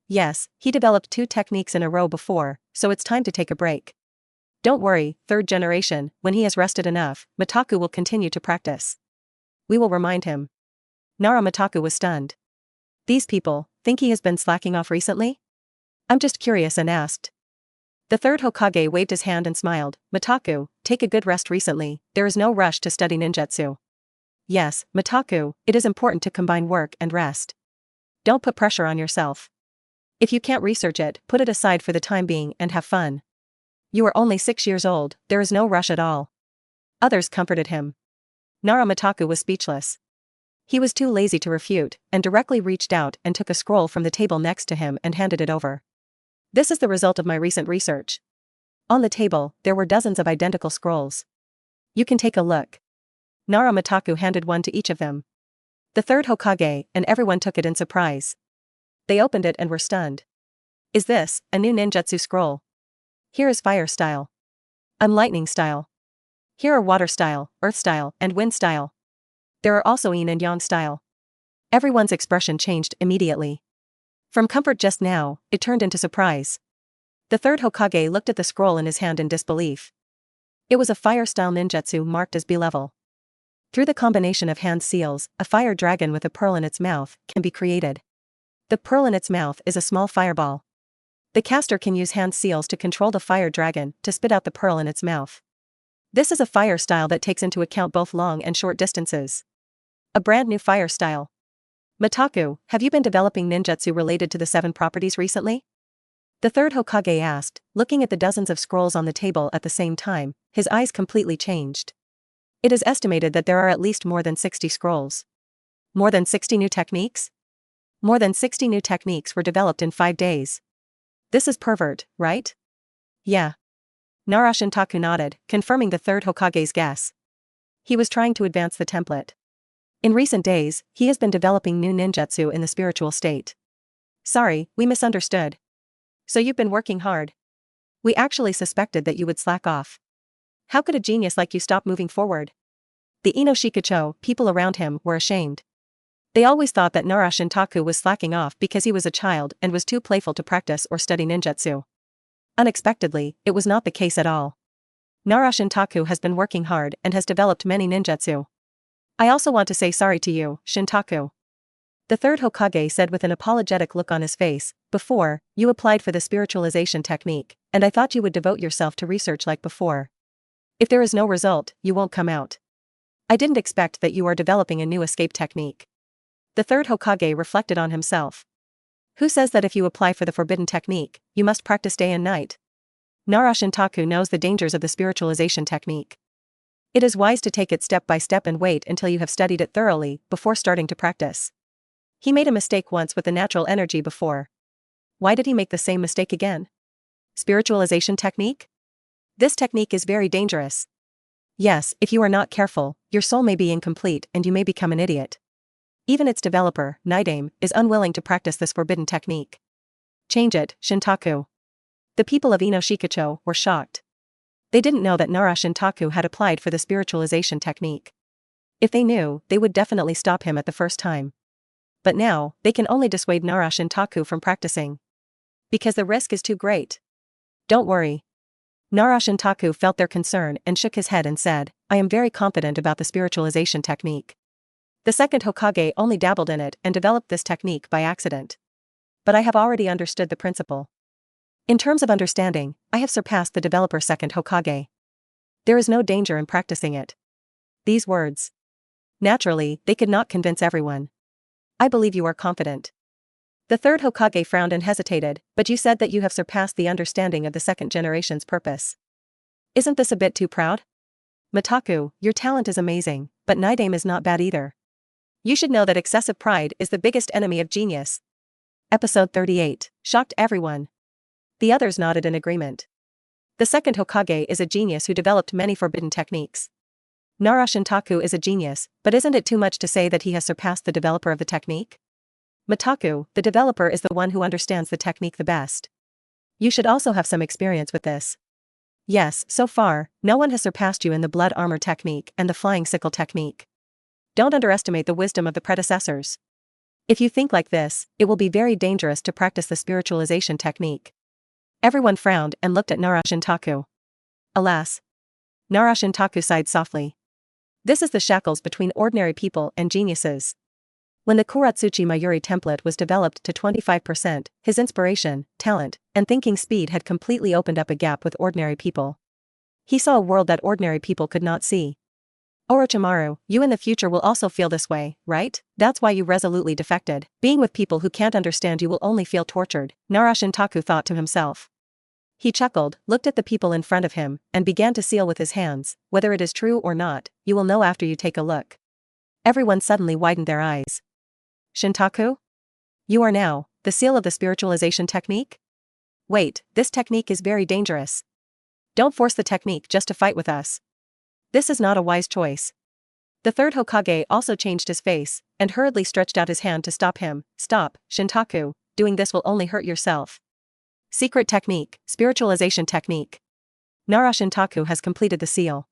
Yes, he developed 2 techniques in a row before, so it's time to take a break. Don't worry, third generation, when he has rested enough, Mitaku will continue to practice. We will remind him. Nara Mitaku was stunned. These people think he has been slacking off recently? I'm just curious and asked. The third Hokage waved his hand and smiled, Mitaku, take a good rest recently, there is no rush to study ninjutsu. Yes, Mitaku, it is important to combine work and rest. Don't put pressure on yourself. If you can't research it, put it aside for the time being and have fun. You are only 6 years old, there is no rush at all. Others comforted him. Nara Mitaku was speechless. He was too lazy to refute, and directly reached out and took a scroll from the table next to him and handed it over. This is the result of my recent research. On the table, there were dozens of identical scrolls. You can take a look. Nara Mitaku handed one to each of them. The third Hokage and everyone took it in surprise. They opened it and were stunned. Is this a new ninjutsu scroll? Here is fire style. I'm lightning style. Here are water style, earth style, and wind style. There are also yin and yang style. Everyone's expression changed immediately. From comfort just now, it turned into surprise. The third Hokage looked at the scroll in his hand in disbelief. It was a fire-style ninjutsu marked as B-level. Through the combination of hand seals, a fire dragon with a pearl in its mouth can be created. The pearl in its mouth is a small fireball. The caster can use hand seals to control the fire dragon to spit out the pearl in its mouth. This is a fire style that takes into account both long and short distances. A brand new fire style. Mitaku, have you been developing ninjutsu related to the 7 properties recently? The third Hokage asked, looking at the dozens of scrolls on the table at the same time, his eyes completely changed. It is estimated that there are at least more than 60 scrolls. More than 60 new techniques? More than 60 new techniques were developed in 5 days. This is pervert, right? Yeah. Nara Shintaku nodded, confirming the third Hokage's guess. He was trying to advance the template. In recent days, he has been developing new ninjutsu in the spiritual state. Sorry, we misunderstood. So you've been working hard. We actually suspected that you would slack off. How could a genius like you stop moving forward? The Inoshikacho, people around him, were ashamed. They always thought that Nara Shintaku was slacking off because he was a child and was too playful to practice or study ninjutsu. Unexpectedly, it was not the case at all. Nara Shintaku has been working hard and has developed many ninjutsu. I also want to say sorry to you, Shintaku. The third Hokage said with an apologetic look on his face, before, you applied for the spiritualization technique, and I thought you would devote yourself to research like before. If there is no result, you won't come out. I didn't expect that you are developing a new escape technique. The third Hokage reflected on himself. Who says that if you apply for the forbidden technique, you must practice day and night? Nara Shintaku knows the dangers of the spiritualization technique. It is wise to take it step by step and wait until you have studied it thoroughly before starting to practice. He made a mistake once with the natural energy before. Why did he make the same mistake again? Spiritualization technique? This technique is very dangerous. Yes, if you are not careful, your soul may be incomplete and you may become an idiot. Even its developer, Naidame, is unwilling to practice this forbidden technique. Change it, Shintaku. The people of Inoshikacho were shocked. They didn't know that Nara Shintaku had applied for the spiritualization technique. If they knew, they would definitely stop him at the first time. But now, they can only dissuade Nara Shintaku from practicing. Because the risk is too great. Don't worry. Nara Shintaku felt their concern and shook his head and said, I am very confident about the spiritualization technique. The second Hokage only dabbled in it and developed this technique by accident. But I have already understood the principle. In terms of understanding, I have surpassed the developer second Hokage. There is no danger in practicing it. These words. Naturally, they could not convince everyone. I believe you are confident. The third Hokage frowned and hesitated, but you said that you have surpassed the understanding of the second generation's purpose. Isn't this a bit too proud? Mitaku, your talent is amazing, but Naidame is not bad either. You should know that excessive pride is the biggest enemy of genius. Episode 38, shocked everyone. The others nodded in agreement. The second Hokage is a genius who developed many forbidden techniques. Nara Shintaku is a genius, but isn't it too much to say that he has surpassed the developer of the technique? Mitaku, the developer is the one who understands the technique the best. You should also have some experience with this. Yes, so far, no one has surpassed you in the blood armor technique and the flying sickle technique. Don't underestimate the wisdom of the predecessors. If you think like this, it will be very dangerous to practice the spiritualization technique. Everyone frowned and looked at Nara Shintaku. Alas. Nara Shintaku sighed softly. This is the shackles between ordinary people and geniuses. When the Kurotsuchi Mayuri template was developed to 25%, his inspiration, talent, and thinking speed had completely opened up a gap with ordinary people. He saw a world that ordinary people could not see. Orochimaru, you in the future will also feel this way, right? That's why you resolutely defected. Being with people who can't understand you will only feel tortured, Nara Shintaku thought to himself. He chuckled, looked at the people in front of him, and began to seal with his hands. Whether it is true or not, you will know after you take a look. Everyone suddenly widened their eyes. Shintaku? You are now the seal of the spiritualization technique? Wait, this technique is very dangerous. Don't force the technique just to fight with us. This is not a wise choice. The third Hokage also changed his face, and hurriedly stretched out his hand to stop him. Stop, Shintaku, doing this will only hurt yourself. Secret technique, spiritualization technique. Nara Shintaku has completed the seal.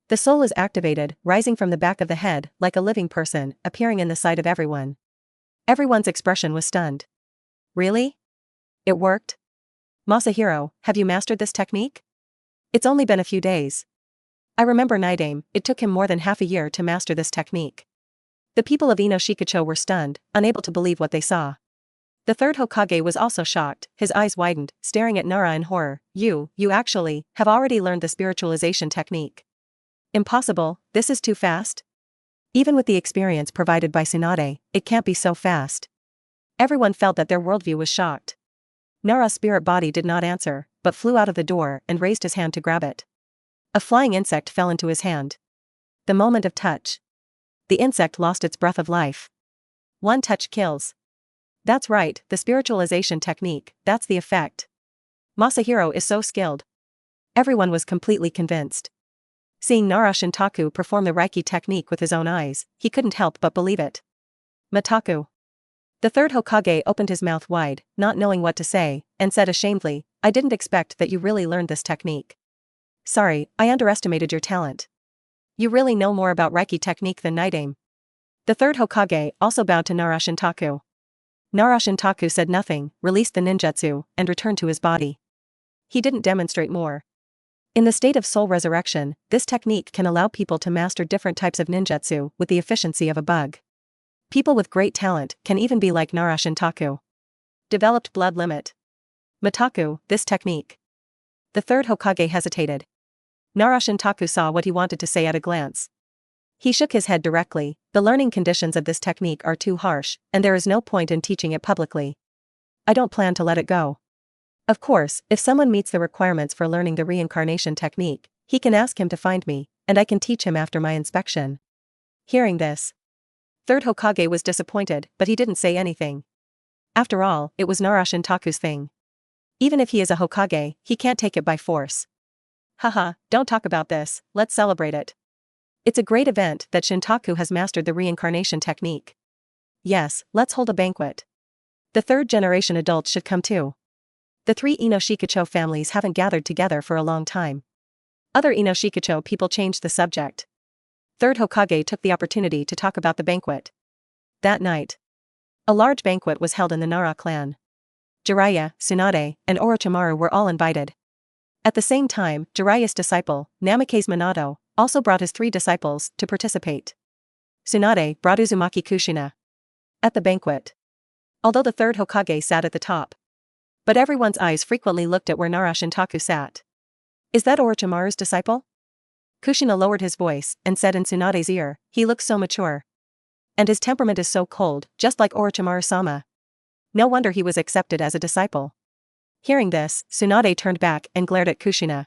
The soul is activated, rising from the back of the head, like a living person, appearing in the sight of everyone. Everyone's expression was stunned. Really? It worked? Masahiro, have you mastered this technique? It's only been a few days. I remember Naidame, it took him more than half a year to master this technique. The people of Inoshikacho were stunned, unable to believe what they saw. The third Hokage was also shocked, his eyes widened, staring at Nara in horror. You actually, have already learned the spiritualization technique. Impossible, this is too fast? Even with the experience provided by Tsunade, it can't be so fast. Everyone felt that their worldview was shocked. Nara's spirit body did not answer, but flew out of the door and raised his hand to grab it. A flying insect fell into his hand. The moment of touch. The insect lost its breath of life. One touch kills. That's right, the spiritualization technique, that's the effect. Masahiro is so skilled. Everyone was completely convinced. Seeing Nara Shintaku perform the Reiki technique with his own eyes, he couldn't help but believe it. Mitaku. The third Hokage opened his mouth wide, not knowing what to say, and said ashamedly, I didn't expect that you really learned this technique. Sorry, I underestimated your talent. You really know more about Reiki technique than Night Aim. The third Hokage also bowed to Nara Shintaku. Nara Shintaku said nothing, released the ninjutsu, and returned to his body. He didn't demonstrate more. In the state of soul resurrection, this technique can allow people to master different types of ninjutsu with the efficiency of a bug. People with great talent can even be like Nara Shintaku. Developed blood limit. Mitaku, this technique. The third Hokage hesitated. Nara Shintaku saw what he wanted to say at a glance. He shook his head directly, the learning conditions of this technique are too harsh, and there is no point in teaching it publicly. I don't plan to let it go. Of course, if someone meets the requirements for learning the reincarnation technique, he can ask him to find me, and I can teach him after my inspection. Hearing this, third Hokage was disappointed, but he didn't say anything. After all, it was Nara Shintaku's thing. Even if he is a Hokage, he can't take it by force. Haha, don't talk about this, let's celebrate it. It's a great event that Shintaku has mastered the reincarnation technique. Yes, let's hold a banquet. The third generation adults should come too. The three Inoshikacho families haven't gathered together for a long time. Other Inoshikacho people changed the subject. Third Hokage took the opportunity to talk about the banquet. That night, a large banquet was held in the Nara clan. Jiraiya, Tsunade, and Orochimaru were all invited. At the same time, Jiraiya's disciple, Namikaze Minato, also brought his 3 disciples to participate. Tsunade brought Uzumaki Kushina. At the banquet, although the third Hokage sat at the top, but everyone's eyes frequently looked at where Nara Shintaku sat. Is that Orochimaru's disciple? Kushina lowered his voice and said in Tsunade's ear, he looks so mature. And his temperament is so cold, just like Orochimaru-sama. No wonder he was accepted as a disciple. Hearing this, Tsunade turned back and glared at Kushina.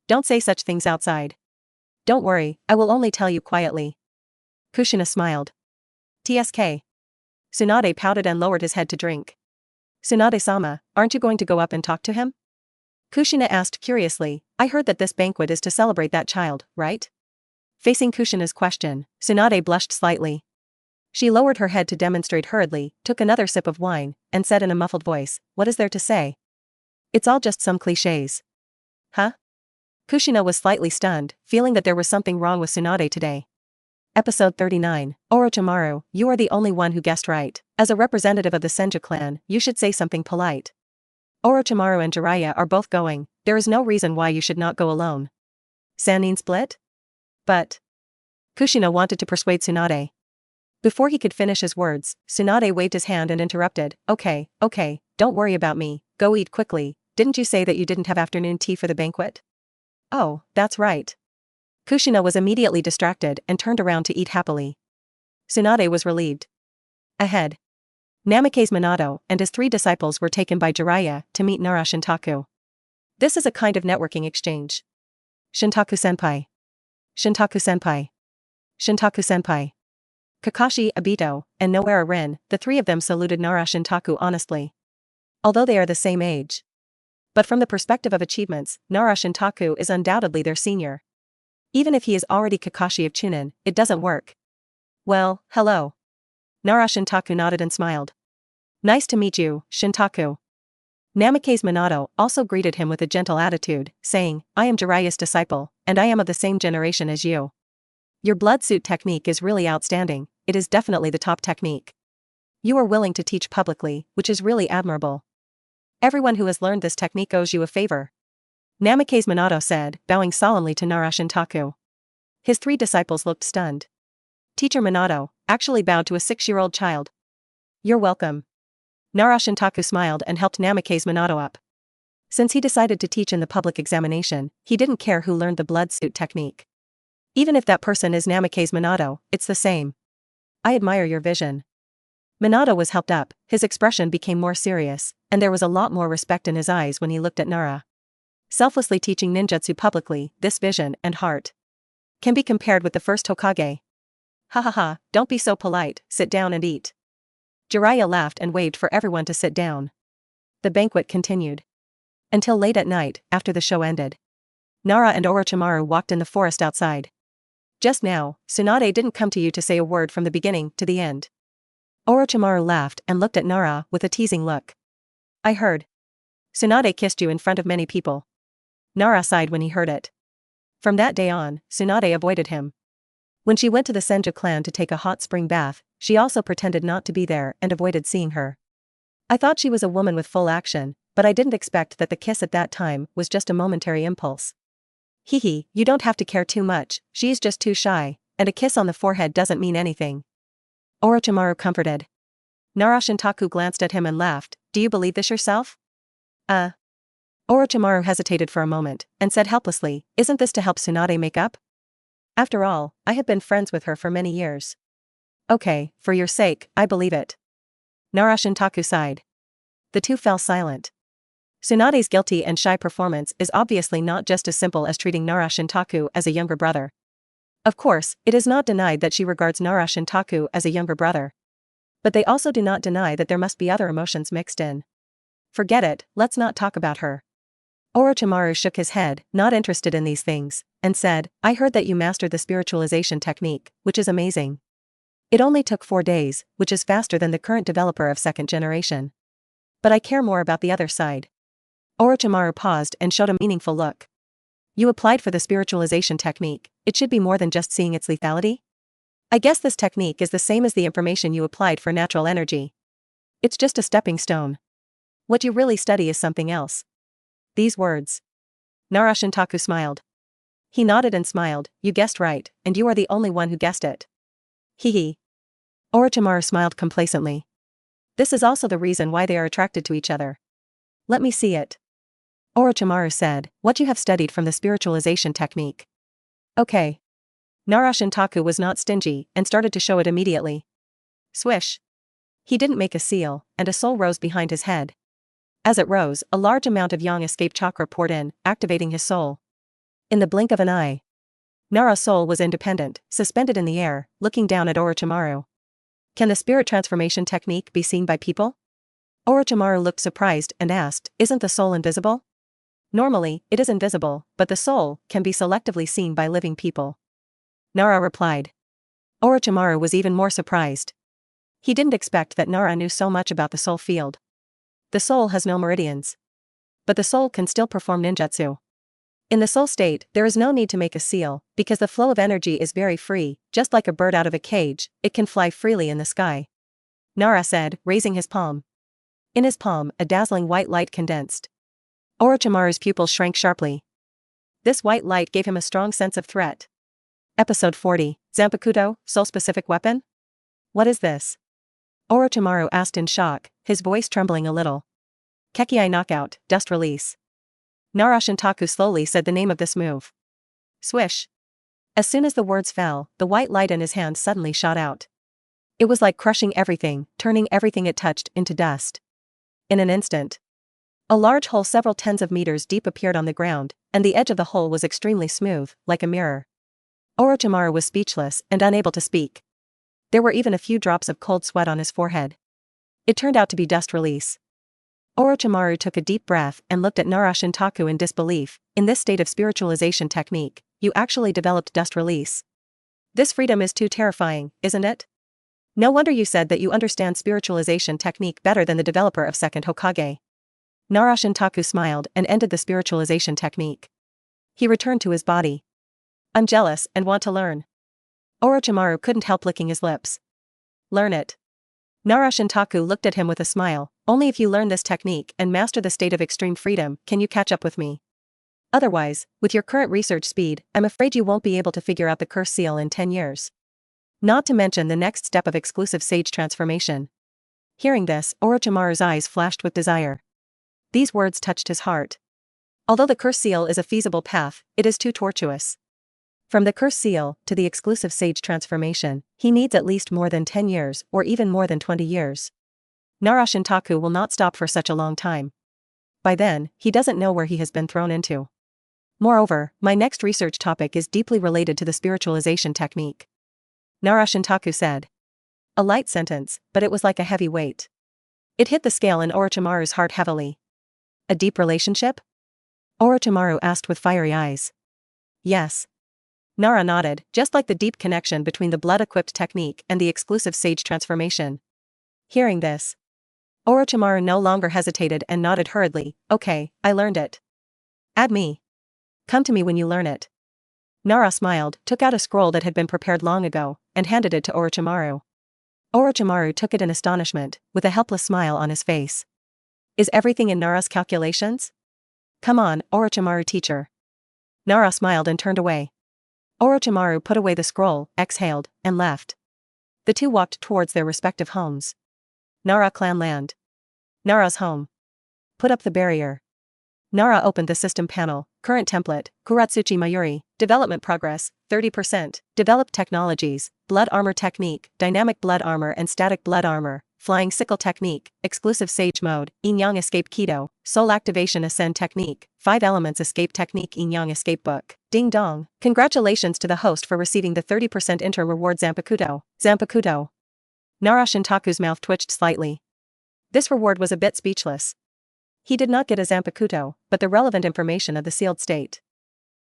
Don't say such things outside. Don't worry, I will only tell you quietly. Kushina smiled. TSK. Tsunade pouted and lowered his head to drink. Tsunade-sama, aren't you going to go up and talk to him? Kushina asked curiously, I heard that this banquet is to celebrate that child, right? Facing Kushina's question, Tsunade blushed slightly. She lowered her head to demonstrate hurriedly, took another sip of wine, and said in a muffled voice, what is there to say? It's all just some clichés. Huh? Kushina was slightly stunned, feeling that there was something wrong with Tsunade today. Episode 39, Orochimaru, you are the only one who guessed right. As a representative of the Senju clan, you should say something polite. Orochimaru and Jiraiya are both going, there is no reason why you should not go alone. Sannin split? But Kushina wanted to persuade Tsunade. Before he could finish his words, Tsunade waved his hand and interrupted, okay, don't worry about me, go eat quickly, didn't you say that you didn't have afternoon tea for the banquet? Oh, that's right. Kushina was immediately distracted and turned around to eat happily. Tsunade was relieved. Ahead, Namikaze Minato and his 3 disciples were taken by Jiraiya to meet Nara Shintaku. This is a kind of networking exchange. Shintaku-senpai. Shintaku-senpai. Shintaku-senpai. Kakashi, Obito, and Noara Rin, the 3 of them saluted Nara Shintaku honestly. Although they are the same age. But from the perspective of achievements, Nara Shintaku is undoubtedly their senior. Even if he is already Kakashi of Chunin, it doesn't work. Well, hello. Nara Shintaku nodded and smiled. Nice to meet you, Shintaku. Namikaze Minato also greeted him with a gentle attitude, saying, I am Jiraiya's disciple, and I am of the same generation as you. Your blood suit technique is really outstanding, it is definitely the top technique. You are willing to teach publicly, which is really admirable. Everyone who has learned this technique owes you a favor. Namikaze Minato said, bowing solemnly to Nara Shintaku. His 3 disciples looked stunned. Teacher Minato actually bowed to a 6-year-old child. You're welcome. Nara Shintaku smiled and helped Namikaze Minato up. Since he decided to teach in the public examination, he didn't care who learned the blood suit technique. Even if that person is Namikaze Minato, it's the same. I admire your vision. Minato was helped up, his expression became more serious, and there was a lot more respect in his eyes when he looked at Nara. Selflessly teaching ninjutsu publicly, this vision and heart can be compared with the first Hokage. Ha ha ha, don't be so polite, sit down and eat. Jiraiya laughed and waved for everyone to sit down. The banquet continued until late at night, after the show ended. Nara and Orochimaru walked in the forest outside. Just now, Tsunade didn't come to you to say a word from the beginning to the end. Orochimaru laughed and looked at Nara with a teasing look. I heard. Tsunade kissed you in front of many people. Nara sighed when he heard it. From that day on, Tsunade avoided him. When she went to the Senju clan to take a hot spring bath, she also pretended not to be there and avoided seeing her. I thought she was a woman with full action, but I didn't expect that the kiss at that time was just a momentary impulse. Hehe, you don't have to care too much, she's just too shy, and a kiss on the forehead doesn't mean anything. Orochimaru comforted. Nara Shintaku glanced at him and laughed, do you believe this yourself? Orochimaru hesitated for a moment, and said helplessly, isn't this to help Tsunade make up? After all, I have been friends with her for many years. Okay, for your sake, I believe it. Nara Shintaku sighed. The two fell silent. Tsunade's guilty and shy performance is obviously not just as simple as treating Nara Shintaku as a younger brother. Of course, it is not denied that she regards Nara Shintaku as a younger brother. But they also do not deny that there must be other emotions mixed in. Forget it, let's not talk about her. Orochimaru shook his head, not interested in these things, and said, I heard that you mastered the spiritualization technique, which is amazing. It only took 4 days, which is faster than the current developer of second generation. But I care more about the other side. Orochimaru paused and showed a meaningful look. You applied for the spiritualization technique, it should be more than just seeing its lethality? I guess this technique is the same as the information you applied for natural energy. It's just a stepping stone. What you really study is something else. These words. Nara Shintaku smiled. He nodded and smiled, you guessed right, and you are the only one who guessed it. Hehe. Orochimaru smiled complacently. This is also the reason why they are attracted to each other. Let me see it. Orochimaru said, what you have studied from the spiritualization technique. Okay. Nara Shintaku was not stingy and started to show it immediately. Swish. He didn't make a seal, and a soul rose behind his head. As it rose, a large amount of yang escape chakra poured in, activating his soul. In the blink of an eye, Nara's soul was independent, suspended in the air, looking down at Orochimaru. Can the spirit transformation technique be seen by people? Orochimaru looked surprised and asked, isn't the soul invisible? Normally, it is invisible, but the soul can be selectively seen by living people. Nara replied. Orochimaru was even more surprised. He didn't expect that Nara knew so much about the soul field. The soul has no meridians. But the soul can still perform ninjutsu. In the soul state, there is no need to make a seal, because the flow of energy is very free, just like a bird out of a cage, it can fly freely in the sky. Nara said, raising his palm. In his palm, a dazzling white light condensed. Orochimaru's pupils shrank sharply. This white light gave him a strong sense of threat. Episode 40, Zanpakuto, Soul-Specific Weapon? What is this? Orochimaru asked in shock, his voice trembling a little. Kekei Knockout, Dust Release. Nara Shintaku slowly said the name of this move. Swish. As soon as the words fell, the white light in his hand suddenly shot out. It was like crushing everything, turning everything it touched into dust. In an instant, a large hole several tens of meters deep appeared on the ground, and the edge of the hole was extremely smooth, like a mirror. Orochimaru was speechless and unable to speak. There were even a few drops of cold sweat on his forehead. It turned out to be dust release. Orochimaru took a deep breath and looked at Nara Shintaku in disbelief. In this state of spiritualization technique, you actually developed dust release. This freedom is too terrifying, isn't it? No wonder you said that you understand spiritualization technique better than the developer of second Hokage. Nara Shintaku smiled and ended the spiritualization technique. He returned to his body. I'm jealous and want to learn. Orochimaru couldn't help licking his lips. Learn it. Nara Shintaku looked at him with a smile. Only if you learn this technique and master the state of extreme freedom can you catch up with me. Otherwise, with your current research speed, I'm afraid you won't be able to figure out the curse seal in 10 years. Not to mention the next step of exclusive sage transformation. Hearing this, Orochimaru's eyes flashed with desire. These words touched his heart. Although the curse seal is a feasible path, it is too tortuous. From the curse seal to the exclusive sage transformation, he needs at least more than 10 years or even more than 20 years. Nara Shintaku will not stop for such a long time. By then, he doesn't know where he has been thrown into. Moreover, my next research topic is deeply related to the spiritualization technique. Nara Shintaku said. A light sentence, but it was like a heavy weight. It hit the scale in Orochimaru's heart heavily. A deep relationship? Orochimaru asked with fiery eyes. Yes. Nara nodded, just like the deep connection between the blood-equipped technique and the exclusive sage transformation. Hearing this, Orochimaru no longer hesitated and nodded hurriedly. Okay, I learned it. Add me. Come to me when you learn it. Nara smiled, took out a scroll that had been prepared long ago, and handed it to Orochimaru. Orochimaru took it in astonishment, with a helpless smile on his face. Is everything in Nara's calculations? Come on, Orochimaru teacher. Nara smiled and turned away. Orochimaru put away the scroll, exhaled, and left. The two walked towards their respective homes. Nara clan land. Nara's home. Put up the barrier. Nara opened the system panel. Current template, Kurotsuchi Mayuri. Development progress, 30%. Developed technologies, blood armor technique, dynamic blood armor and static blood armor, flying sickle technique, exclusive sage mode, yin-yang escape Kidō, soul activation ascend technique, 5 elements escape technique yin-yang escape book. Ding dong. Congratulations to the host for receiving the 30% inter-reward Zanpakuto. Zanpakuto. Nara Shintaku's mouth twitched slightly. This reward was a bit speechless. He did not get a Zanpakuto, but the relevant information of the sealed state.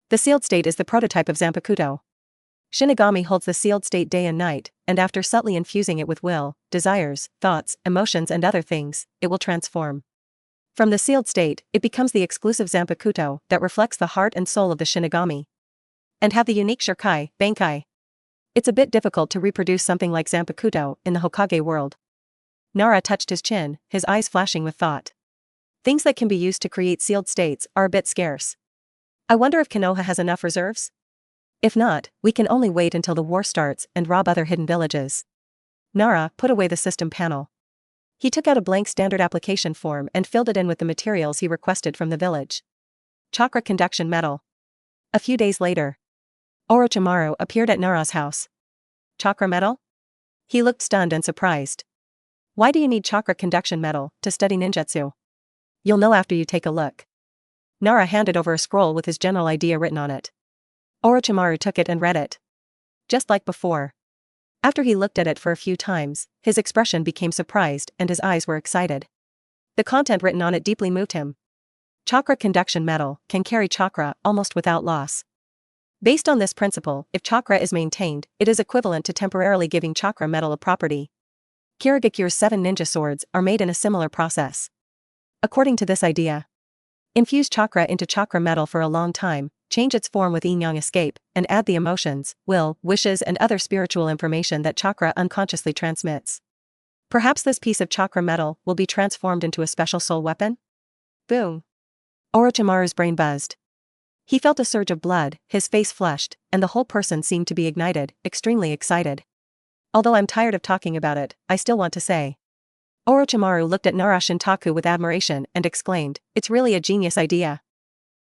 The sealed state is the prototype of Zanpakuto. Shinigami holds the sealed state day and night, and after subtly infusing it with will, desires, thoughts, emotions and other things, it will transform. From the sealed state, it becomes the exclusive Zanpakuto that reflects the heart and soul of the Shinigami. And have the unique Shirkai, Bankai. It's a bit difficult to reproduce something like Zanpakuto in the Hokage world. Nara touched his chin, his eyes flashing with thought. Things that can be used to create sealed states are a bit scarce. I wonder if Konoha has enough reserves? If not, we can only wait until the war starts and rob other hidden villages. Nara put away the system panel. He took out a blank standard application form and filled it in with the materials he requested from the village. Chakra conduction metal. A few days later, Orochimaru appeared at Nara's house. Chakra metal? He looked stunned and surprised. Why do you need chakra conduction metal to study ninjutsu? You'll know after you take a look. Nara handed over a scroll with his general idea written on it. Orochimaru took it and read it. Just like before. After he looked at it for a few times, his expression became surprised and his eyes were excited. The content written on it deeply moved him. Chakra conduction metal can carry chakra almost without loss. Based on this principle, if chakra is maintained, it is equivalent to temporarily giving chakra metal a property. Kirigakure's 7 ninja swords are made in a similar process. According to this idea, infuse chakra into chakra metal for a long time, change its form with yin-yang escape, and add the emotions, will, wishes and other spiritual information that chakra unconsciously transmits. Perhaps this piece of chakra metal will be transformed into a special soul weapon? Boom. Orochimaru's brain buzzed. He felt a surge of blood, his face flushed, and the whole person seemed to be ignited, extremely excited. Although I'm tired of talking about it, I still want to say. Orochimaru looked at Nara Shintaku with admiration and exclaimed, "It's really a genius idea."